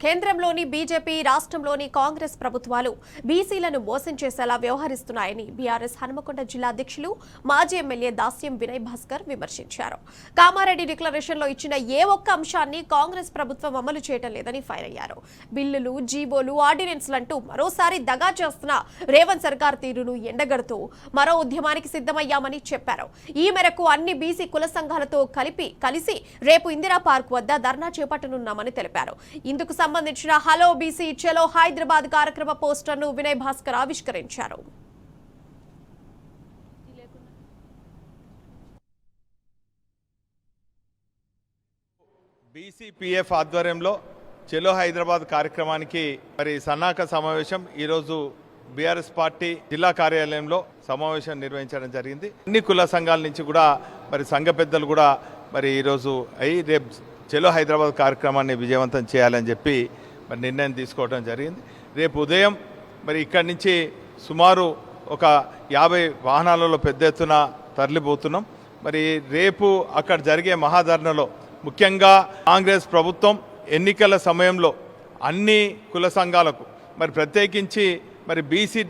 కేంద్రంలోని బీజేపీ రాష్ట్రంలోని కాంగ్రెస్ ప్రభుత్వాలు బీసీలను మోసం చేసేలా వ్యవహరిస్తున్నాయని బీఆర్ఎస్ హనుమకొండ జిల్లా అధ్యక్షులు మాజీ ఎమ్మెల్యే దాస్యం వినయ్ భాస్కర్ విమర్శించారు. కామారెడ్డి డిక్లరేషన్లో ఇచ్చిన ఏ ఒక్క అంశాన్ని కాంగ్రెస్ ప్రభుత్వం అమలు చేయడం లేదని ఫైర్ అయ్యారు. బిల్లులు, జీవోలు, ఆర్డినెన్స్లంటూ మరోసారి దగా చేస్తున్న రేవంత్ సర్కార్ తీరును ఎండగడుతూ మరో ఉద్యమానికి సిద్ధమయ్యామని చెప్పారు. ఈ మేరకు అన్ని బీసీ కుల సంఘాలతో కలిసి రేపు ఇందిరా పార్క్ వద్ద ధర్నా చేపట్టనున్నామని తెలిపారు. ఇందుకు సంబంధించిన హలో బీసీ చలో హైదరాబాద్ కార్యక్రమ పోస్టర్ను వినయ్ భాస్కర్ ఆవిష్కరించారు. బీసీపీఎఫ్ ఆధ్వర్యంలో చలో హైదరాబాద్ కార్యక్రమానికి సన్నాహక సమావేశం ఈరోజు బీఆర్ఎస్ పార్టీ జిల్లా కార్యాలయంలో సమావేశం నిర్వహించడం జరిగింది. అన్ని కుల సంఘాల నుంచి కూడా సంఘ పెద్దలు కూడా ఈరోజు రేపు చలో హైదరాబాద్ కార్యక్రమాన్ని విజయవంతం చేయాలని చెప్పి నిర్ణయం తీసుకోవడం జరిగింది. రేపు ఉదయం ఇక్కడి నుంచి సుమారు ఒక 50 వాహనాలలో పెద్ద ఎత్తున తరలిపోతున్నాం. రేపు అక్కడ జరిగే మహాధర్నలో ముఖ్యంగా కాంగ్రెస్ ప్రభుత్వం ఎన్నికల సమయంలో అన్ని కుల సంఘాలకు ప్రత్యేకించి BC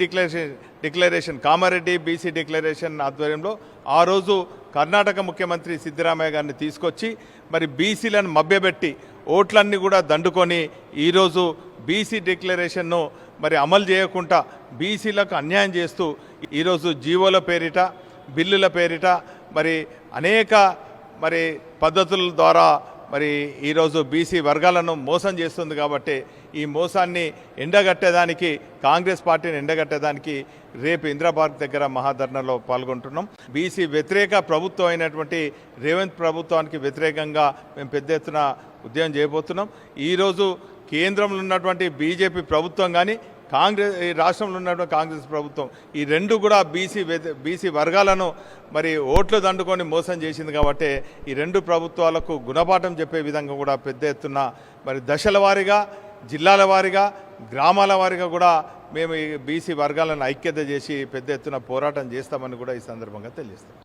declaration Kamareddy BC declaration ఆధ్వర్యంలో ఆ రోజు కర్ణాటక ముఖ్యమంత్రి సిద్ధరామయ్య గారిని తీసుకొచ్చి బీసీలను మభ్యపెట్టి ఓట్లన్నీ కూడా దండుకొని ఈరోజు బీసీ డిక్లరేషన్ను అమలు చేయకుండా బీసీలకు అన్యాయం చేస్తూ ఈరోజు జీవోల పేరిట బిల్లుల పేరిట అనేక పద్ధతుల ద్వారా ఈరోజు బీసీ వర్గాలను మోసం చేస్తుంది. కాబట్టి ఈ మోసాన్ని ఎండగట్టేదానికి కాంగ్రెస్ పార్టీని ఎండగట్టేదానికి రేపు ఇందిరా పార్క్ దగ్గర మహాధర్నాలో పాల్గొంటున్నాం. బీసీ వ్యతిరేక ప్రభుత్వం అయినటువంటి రేవంత్ ప్రభుత్వానికి వ్యతిరేకంగా మేము పెద్ద ఎత్తున ఉద్యమం చేయబోతున్నాం. ఈరోజు కేంద్రంలో ఉన్నటువంటి బీజేపీ ప్రభుత్వం కానీ ఈ రాష్ట్రంలో ఉన్నటువంటి కాంగ్రెస్ ప్రభుత్వం ఈ రెండు కూడా బీసీ వర్గాలను ఓట్లు దండుకొని మోసం చేసింది. కాబట్టి ఈ రెండు ప్రభుత్వాలకు గుణపాఠం చెప్పే విధంగా కూడా పెద్ద ఎత్తున దశల వారీగా జిల్లాల వారీగా గ్రామాల వారీగా కూడా మేము ఈ బీసీ వర్గాలను ఐక్యత చేసి పెద్ద ఎత్తున పోరాటం చేస్తామని కూడా ఈ సందర్భంగా తెలియజేస్తాం.